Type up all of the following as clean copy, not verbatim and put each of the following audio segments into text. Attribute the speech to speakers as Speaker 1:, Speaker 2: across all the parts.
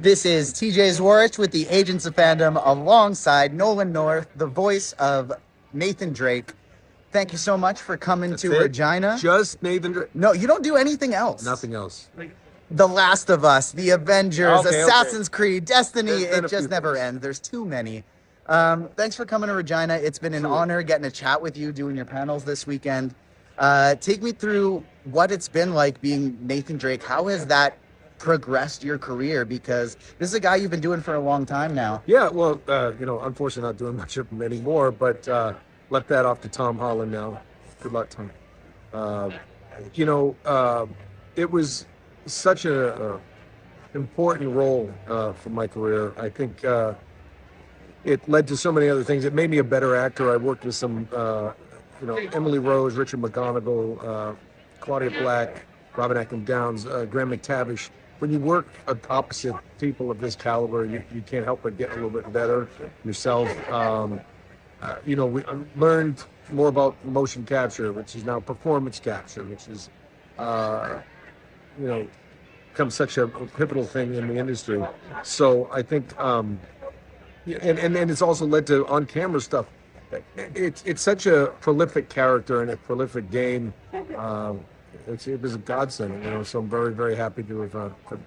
Speaker 1: This is TJ Zwarych with the Agents of Fandom alongside Nolan North, the voice of Nathan Drake. Thank you so much for coming to Regina.
Speaker 2: Just Nathan Drake?
Speaker 1: No, you don't do anything else.
Speaker 2: Nothing else.
Speaker 1: The Last of Us, The Avengers,
Speaker 2: Okay,
Speaker 1: Assassin's Creed, Destiny,
Speaker 2: it
Speaker 1: just never ends. There's too many. Thanks for coming to Regina. It's been an honor getting to chat with you, doing your panels this weekend. Take me through what it's been like being Nathan Drake. How has that progressed your career? Because this is a guy you've been doing for a long time now.
Speaker 2: Yeah, well, unfortunately not doing much of them anymore, but left that off to Tom Holland now. Good luck, Tom. It was such a important role for my career. I think it led to so many other things. It made me a better actor. I worked with some, Emily Rose, Richard McGonigal, Claudia Black, Robin Atkin Downs, Graham McTavish. When you work opposite people of this caliber, you can't help but get a little bit better yourself. We learned more about motion capture, which is now performance capture, which is, become such a pivotal thing in the industry. So I think, and it's also led to on-camera stuff. It's such a prolific character and a prolific game. It was a godsend, so I'm very, very happy to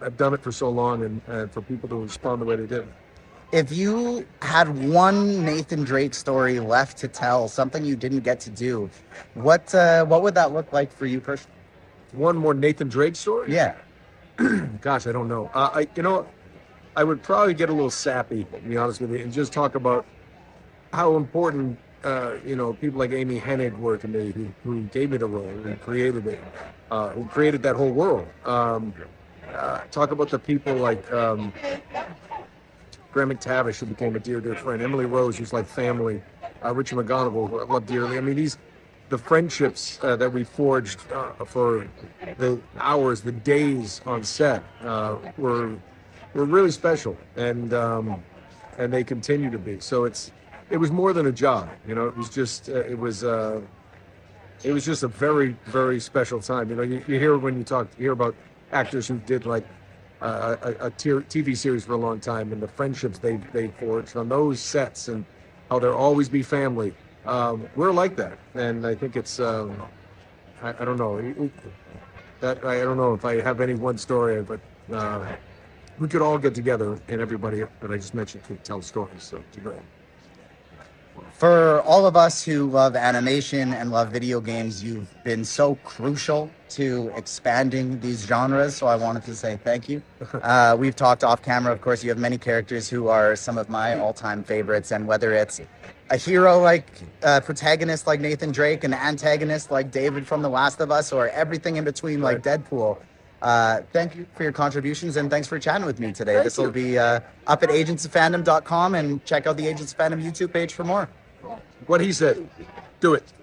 Speaker 2: have done it for so long and for people to respond the way they did.
Speaker 1: If you had one Nathan Drake story left to tell, something you didn't get to do, what would that look like for you personally?
Speaker 2: One more Nathan Drake story?
Speaker 1: Yeah.
Speaker 2: Gosh, I don't know. I would probably get a little sappy, to be honest with you, and just talk about how important people like Amy Hennig were to me, who gave me the role and created it, who created that whole world. Talk about the people like Graham McTavish, who became a dear, dear friend. Emily Rose, who's like family. Richard McGonigal, who I love dearly. I mean, the friendships that we forged for the hours, the days on set were really special, and they continue to be. So it was more than a job, It was just it was just a very, very special time. You hear when you hear about actors who did like a TV series for a long time, and the friendships they forged on those sets, and how there'll always be family. We're like that, and I think it's I don't know I don't know if I have any one story, but we could all get together, and everybody that I just mentioned could tell stories. So it's great.
Speaker 1: For all of us who love animation and love video games, you've been so crucial to expanding these genres, so I wanted to say thank you. We've talked off camera, of course. You have many characters who are some of my all-time favorites, and whether it's a hero like protagonist like Nathan Drake, an antagonist like David from The Last of Us, or everything in between like Deadpool. Thank you for your contributions, and thanks for chatting with me today. This will be up at agentsofandom.com, and check out the Agents of Fandom YouTube page for more.
Speaker 2: What he said. Do it.